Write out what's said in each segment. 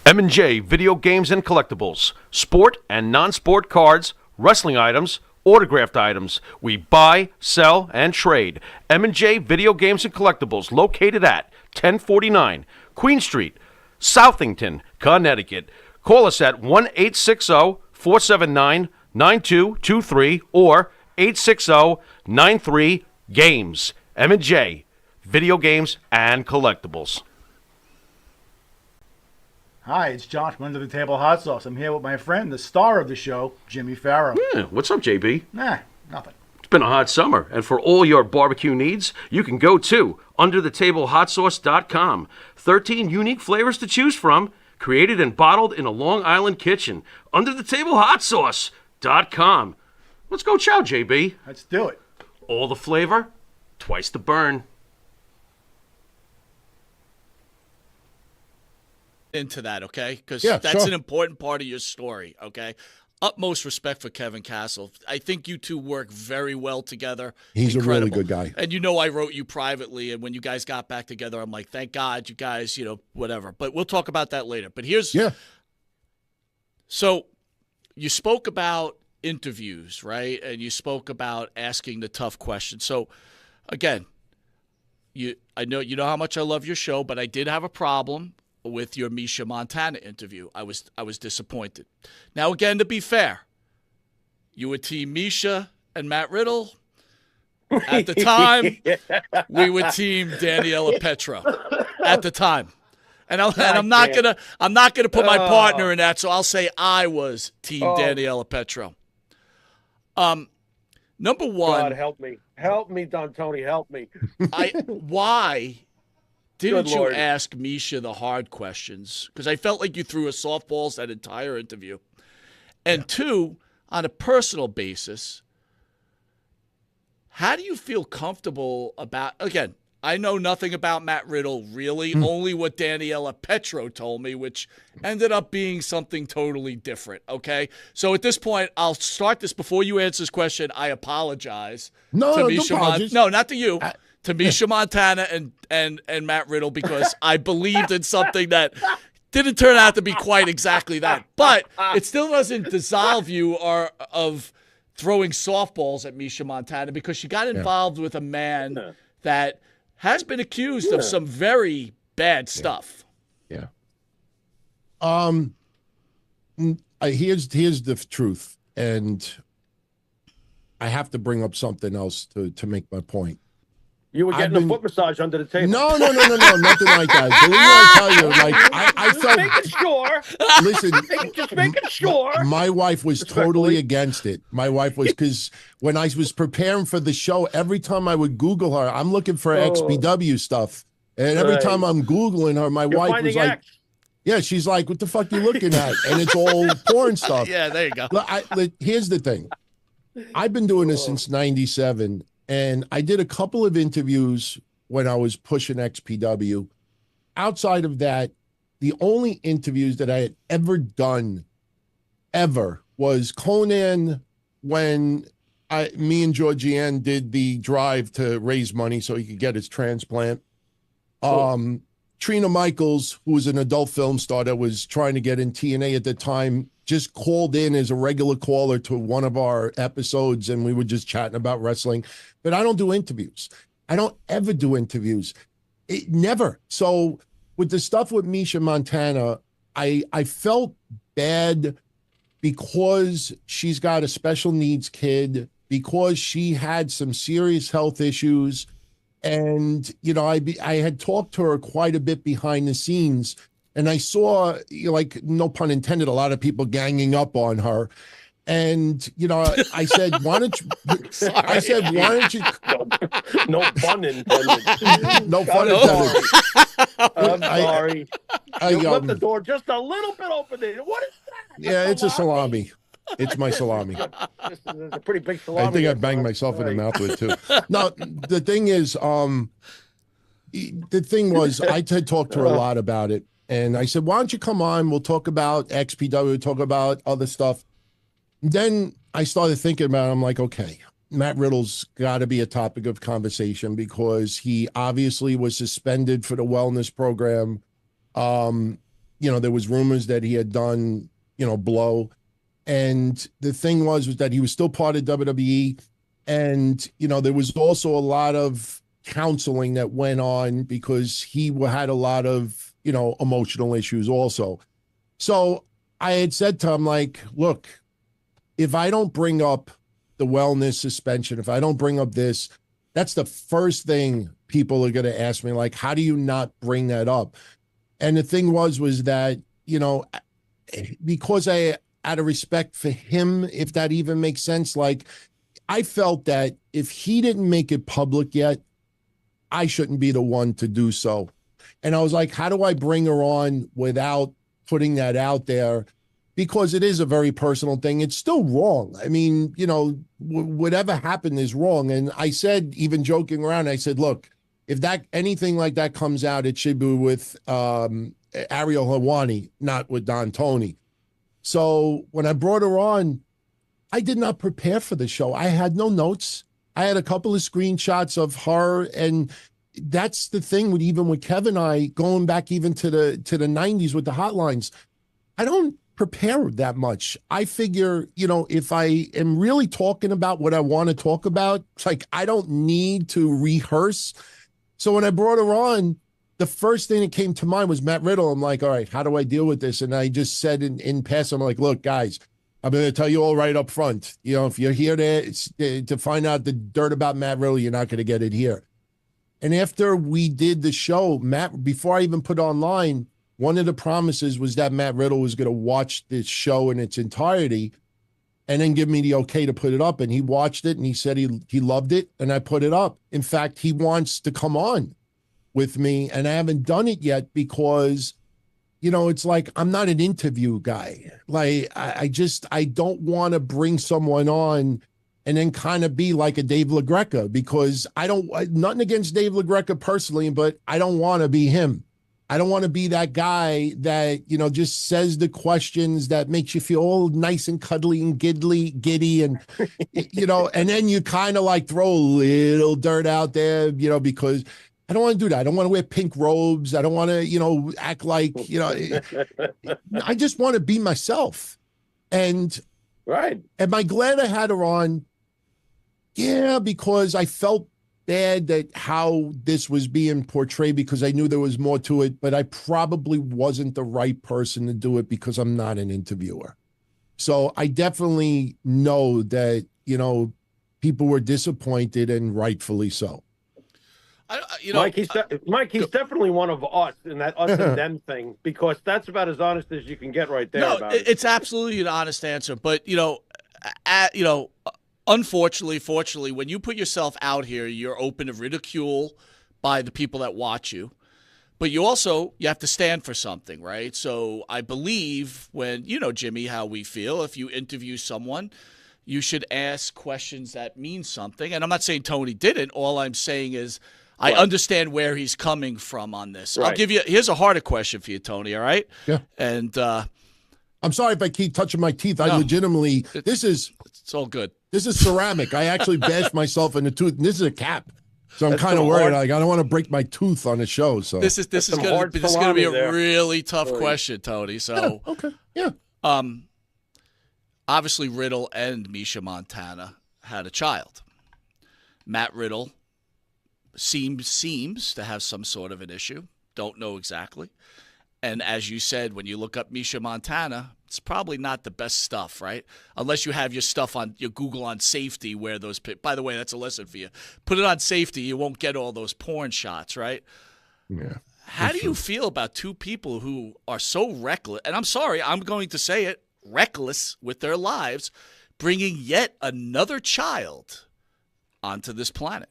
M&J Video Games and Collectibles. Sport and non-sport cards, wrestling items, autographed items. We buy, sell, and trade. M&J Video Games and Collectibles, located at 1049 Queen Street, Southington, Connecticut. Call us at 1-860-479-9223 or 860-93-GAMES. M&J Video Games and Collectibles. Hi, it's John from Under the Table Hot Sauce. I'm here with my friend, the star of the show, Jimmy Farrow. Yeah, what's up, JB? Nah, nothing. It's been a hot summer, and for all your barbecue needs, you can go to underthetablehotsauce.com. 13 unique flavors to choose from, created and bottled in a Long Island kitchen. Underthetablehotsauce.com. Let's go chow, JB. Let's do it. All the flavor, twice the burn. Into that, okay? Because that's an important part of your story, okay? Utmost respect for Kevin Castle. I think you two work very well together. He's Incredible. a really good guy. And I wrote you privately, and when you guys got back together, I'm like, thank God you guys, whatever. But we'll talk about that later. But So you spoke about interviews, right? And you spoke about asking the tough questions. So, again, I know you know how much I love your show, but I did have a problem with your Misha Montana interview. I was disappointed. Now, again, to be fair, you were team Misha and Matt Riddle. At the time, we were team Daniela Petro. At the time, and I'm not gonna put my partner in that. So I'll say I was team Daniela Petro. Number one, God help me, Don Tony, help me. Why didn't you Lord. ask Misha the hard questions? Because I felt like you threw her softballs that entire interview. And two, on a personal basis, how do you feel comfortable about, again, I know nothing about Matt Riddle, really, only what Daniela Petro told me, which ended up being something totally different, okay? So at this point, I'll start this before you answer this question. I apologize. No, don't apologize. No, not to you. To Misha Montana and Matt Riddle, because I believed in something that didn't turn out to be quite exactly that. But it still doesn't dissolve you of throwing softballs at Misha Montana, because she got involved with a man that has been accused of some very bad stuff. Yeah. Here's the truth, and I have to bring up something else to make my point. You were getting a foot massage under the table. No, nothing like that. Believe me, I tell you, I felt. Making sure. Listen, just making sure. My wife was totally against it. My wife was, because when I was preparing for the show, every time I would Google her, I'm looking for XPW stuff, and every time I'm Googling her, my wife was like, "Yeah," she's like, "What the fuck you looking at?" And it's all porn stuff. Yeah, there you go. Here's the thing. I've been doing this since '97. And I did a couple of interviews when I was pushing XPW. Outside of that, the only interviews that I had ever done, was Conan, when me and Georgianne did the drive to raise money so he could get his transplant. Cool. Trina Michaels, who was an adult film star that was trying to get in TNA at the time, just called in as a regular caller to one of our episodes, and we were just chatting about wrestling. But I don't do interviews. I don't ever do interviews. Never. So with the stuff with Misha Montana, I felt bad because she's got a special needs kid, because she had some serious health issues. And, I had talked to her quite a bit behind the scenes, and I saw, no pun intended, a lot of people ganging up on her. And, I said, why don't you, No pun intended. No pun intended. I'm sorry. You left the door just a little bit open there. What is that? Yeah, it's a salami. It's my salami. This is a pretty big salami. I think I banged myself in the mouth with it too. No, the thing is, the thing was, I had talked to her a lot about it. And I said, why don't you come on? We'll talk about XPW, talk about other stuff. Then I started thinking about it. I'm like, okay, Matt Riddle's got to be a topic of conversation, because he obviously was suspended for the wellness program. there was rumors that he had done, blow. And the thing was that he was still part of WWE. And, there was also a lot of counseling that went on because he had a lot of, emotional issues also. So I had said to him, like, look, if I don't bring up the wellness suspension, if I don't bring up this, that's the first thing people are going to ask me, like, how do you not bring that up? And the thing was that, because out of respect for him, if that even makes sense, like, I felt that if he didn't make it public yet, I shouldn't be the one to do so. And I was like, how do I bring her on without putting that out there? Because it is a very personal thing. It's still wrong. I mean, whatever happened is wrong. And I said, even joking around, I said, look, if anything like that comes out, it should be with Ariel Helwani, not with Don Tony. So when I brought her on, I did not prepare for the show. I had no notes. I had a couple of screenshots of her, and that's the thing with Kevin and I, going back even to the 90s with the hotlines. I don't prepare that much. I figure, if I am really talking about what I want to talk about, it's like I don't need to rehearse. So when I brought her on, the first thing that came to mind was Matt Riddle. I'm like, all right, how do I deal with this? And I just said in passing, I'm like, look, guys, I'm going to tell you all right up front. If you're here to find out the dirt about Matt Riddle, you're not going to get it here. And after we did the show, before I even put online, one of the promises was that Matt Riddle was going to watch this show in its entirety and then give me the okay to put it up. And he watched it and he said he loved it, and I put it up. In fact, he wants to come on with me, and I haven't done it yet because, it's like I'm not an interview guy. Like I don't want to bring someone on and then kind of be like a Dave LaGreca, because nothing against Dave LaGreca personally, but I don't want to be him. I don't want to be that guy that, just says the questions that makes you feel all nice and cuddly and giddy. And, and then you kind of like throw a little dirt out there, because I don't want to do that. I don't want to wear pink robes. I don't want to, act like, I just want to be myself. And right. Am I glad I had her on? Yeah, because I felt bad that how this was being portrayed, because I knew there was more to it, but I probably wasn't the right person to do it because I'm not an interviewer. So I definitely know that, people were disappointed, and rightfully so. Mike, he's definitely one of us in that us and them thing, because that's about as honest as you can get right there. No, it's absolutely an honest answer. But, unfortunately, fortunately, when you put yourself out here, you're open to ridicule by the people that watch you. But you have to stand for something, right? So I believe when, Jimmy, how we feel, if you interview someone, you should ask questions that mean something. And I'm not saying Tony didn't. All I'm saying is I understand where he's coming from on this. Right. Here's a harder question for you, Tony, all right? Yeah. And I'm sorry if I keep touching my teeth. I legitimately, it's all good. This is ceramic. I actually bashed myself in the tooth, and this is a cap. So I'm kind of worried. Like, I don't want to break my tooth on the show. So this is going to be a really tough question, Tony. So yeah, okay, yeah. Obviously, Riddle and Misha Montana had a child. Matt Riddle seems to have some sort of an issue. Don't know exactly. And as you said, when you look up Misha Montana, it's probably not the best stuff, right? Unless you have your stuff on your Google on safety, where those. By the way, that's a lesson for you. Put it on safety, you won't get all those porn shots, right? Yeah. How do you feel about two people who are so reckless? And I'm sorry, I'm going to say it, reckless with their lives, bringing yet another child onto this planet.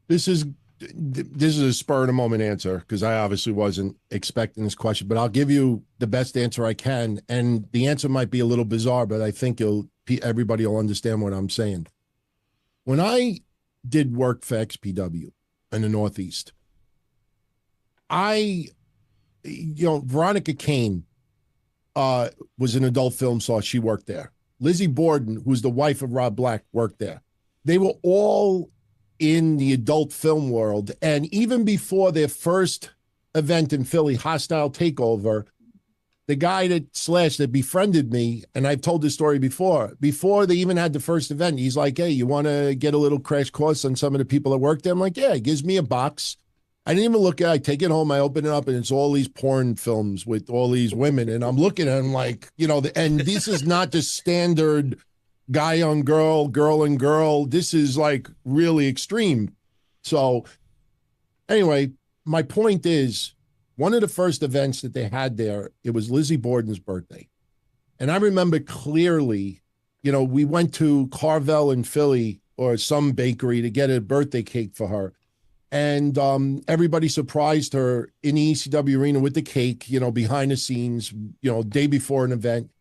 This is a spur of the moment answer, because I obviously wasn't expecting this question, but I'll give you the best answer I can. And the answer might be a little bizarre, but I think everybody will understand what I'm saying. When I did work for XPW in the Northeast, Veronica Kane was an adult film star. She worked there. Lizzie Borden, who's the wife of Rob Black, worked there. They were all in the adult film world. And even before their first event in Philly, Hostile Takeover, the guy that befriended me, and I've told this story before they even had the first event, he's like, hey, you want to get a little crash course on some of the people that work there? I'm like, yeah. He gives me a box. I didn't even look at it. I take it home, I open it up, and it's all these porn films with all these women. And I'm looking at them like, and this is not the standard guy on girl, girl and girl. This is like really extreme. So anyway, my point is, one of the first events that they had there, it was Lizzie Borden's birthday. And I remember clearly, we went to Carvel in Philly or some bakery to get a birthday cake for her. And everybody surprised her in the ECW arena with the cake, behind the scenes, day before an event.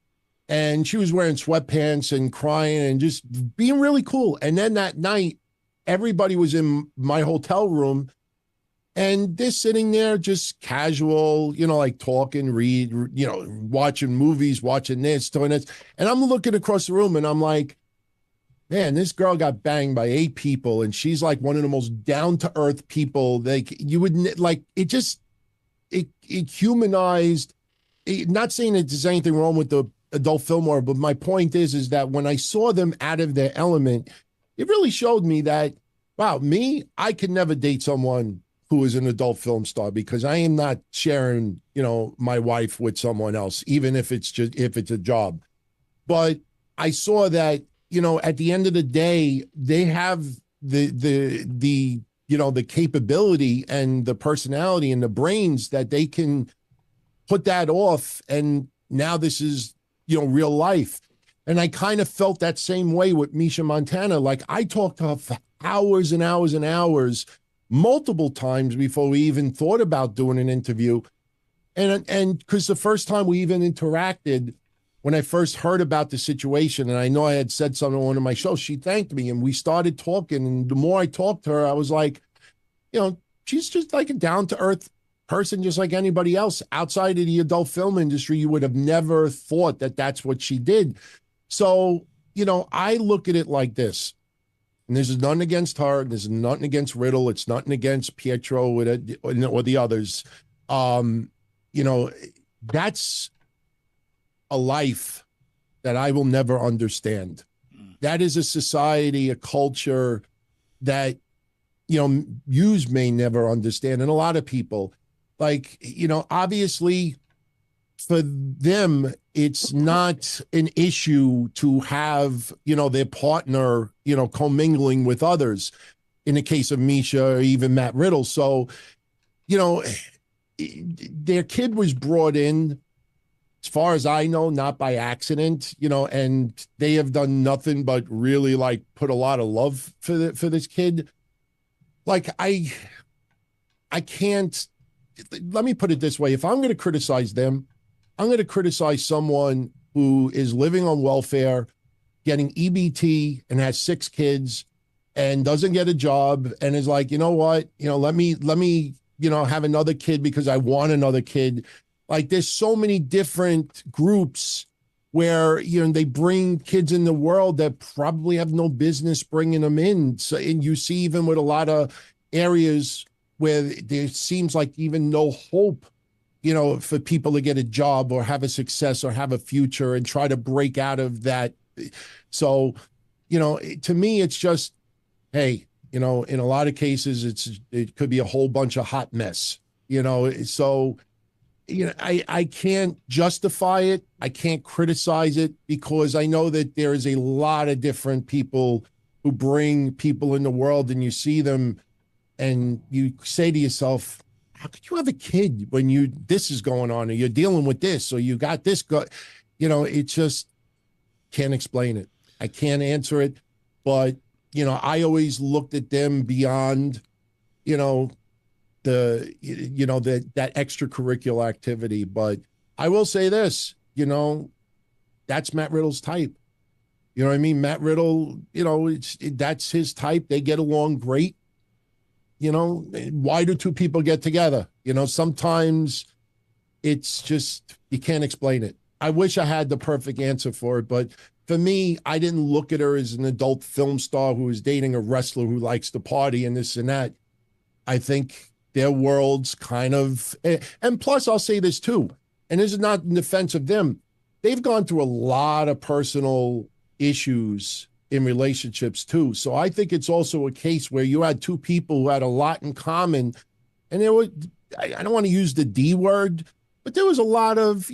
And she was wearing sweatpants and crying and just being really cool. And then that night, everybody was in my hotel room. And they're sitting there just casual, like talking, watching movies, watching this, doing this. And I'm looking across the room and I'm like, man, this girl got banged by 8 people. And she's like one of the most down-to-earth people. Like you would like, it humanized, not saying that there's anything wrong with the adult film world, but my point is that when I saw them out of their element, it really showed me that, wow, I could never date someone who is an adult film star, because I am not sharing, my wife with someone else, even if it's a job. But I saw that, at the end of the day, they have the capability and the personality and the brains that they can put that off. And now this is, real life. And I kind of felt that same way with Misha Montana. Like I talked to her for hours and hours and hours, multiple times before we even thought about doing an interview. And because the first time we even interacted, when I first heard about the situation, and I know I had said something on one of my shows, she thanked me and we started talking. And the more I talked to her, I was like, she's just like a down-to-earth person, just like anybody else. Outside of the adult film industry, you would have never thought that that's what she did. So, I look at it like this. And this is nothing against her. This is nothing against Riddle. It's nothing against Pietro or the others. That's a life that I will never understand. That is a society, a culture that, yous may never understand. And a lot of people, obviously for them, it's not an issue to have, their partner, commingling with others in the case of Misha or even Matt Riddle. So, their kid was brought in, as far as I know, not by accident, and they have done nothing but really put a lot of love for this kid. I can't, let me put it this way. If I'm going to criticize them, I'm going to criticize someone who is living on welfare, getting EBT and has 6 kids and doesn't get a job and is like, you know what, let me, have another kid because I want another kid. There's so many different groups where, they bring kids in the world that probably have no business bringing them in. So, and you see even with a lot of areas where there seems like even no hope, for people to get a job or have a success or have a future and try to break out of that. So, to me, it's just, hey, in a lot of cases, it could be a whole bunch of hot mess, so, I can't justify it. I can't criticize it because I know that there is a lot of different people who bring people in the world, and you see them and you say to yourself, how could you have a kid when this is going on, or you're dealing with this, or you got this it just can't explain it. I can't answer it, but, I always looked at them beyond, that extracurricular activity. But I will say this, that's Matt Riddle's type. You know what I mean? Matt Riddle, that's his type. They get along great. Why do 2 people get together? Sometimes it's just, you can't explain it. I wish I had the perfect answer for it, but for me, I didn't look at her as an adult film star who is dating a wrestler who likes to party and this and that. I think, their worlds kind of, and plus I'll say this too, and this is not in defense of them. They've gone through a lot of personal issues in relationships too. So I think it's also a case where you had two people who had a lot in common, and there were, I don't want to use the D word, but there was a lot of,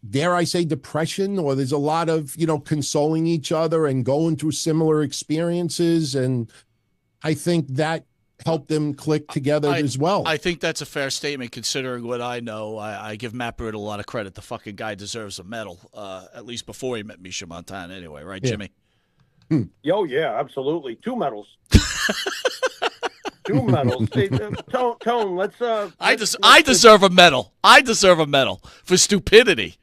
dare I say, depression, or there's a lot of, consoling each other and going through similar experiences. And I think that helped them click together as well. I think that's a fair statement considering what I know. I give Matt Riddle a lot of credit. The fucking guy deserves a medal, at least before he met Misha Montana anyway, right, Jimmy? Oh, yeah, absolutely. 2 medals. 2 medals. Hey, Tone, let's I deserve a medal. I deserve a medal for stupidity.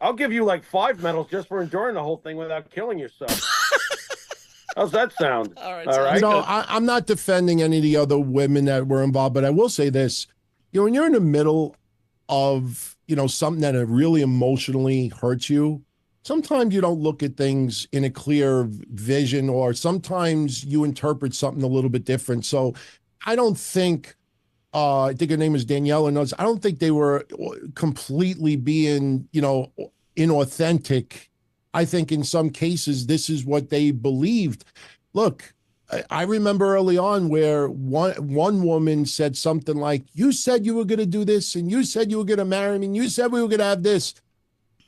I'll give you like 5 medals just for enduring the whole thing without killing yourself. How's that sound? All right. I'm not defending any of the other women that were involved, but I will say this. When you're in the middle of, something that really emotionally hurts you, sometimes you don't look at things in a clear vision, or sometimes you interpret something a little bit different. So I don't think, I think her name is Danielle, and I don't think they were completely being, inauthentic. I think in some cases, this is what they believed. Look, I remember early on where one woman said something like, you said you were going to do this, and you said you were going to marry me, and you said we were going to have this.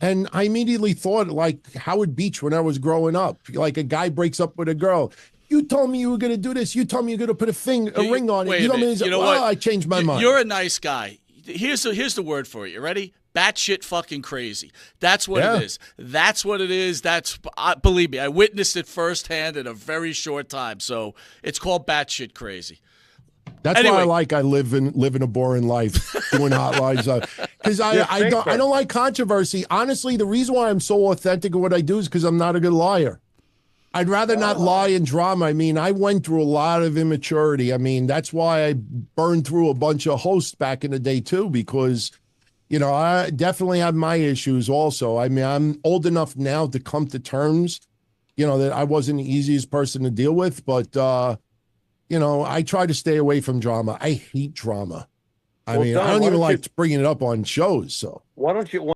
And I immediately thought like Howard Beach when I was growing up, like a guy breaks up with a girl. You told me you were going to do this. You told me you're going to put a ring on it. You know what? I changed my mind. You're a nice guy. Here's the word for it. You ready? Batshit fucking crazy. That's what it is. That's what it is. Believe me, I witnessed it firsthand in a very short time. So it's called batshit crazy. That's why I live in a boring life doing hotlines, because I don't like controversy. Honestly, the reason why I'm so authentic in what I do is because I'm not a good liar. I'd rather not lie in drama. I mean, I went through a lot of immaturity. I mean, that's why I burned through a bunch of hosts back in the day too, because I definitely have my issues also. I mean, I'm old enough now to come to terms, that I wasn't the easiest person to deal with, but I try to stay away from drama. I hate drama. I don't even like bringing it up on shows. So why don't you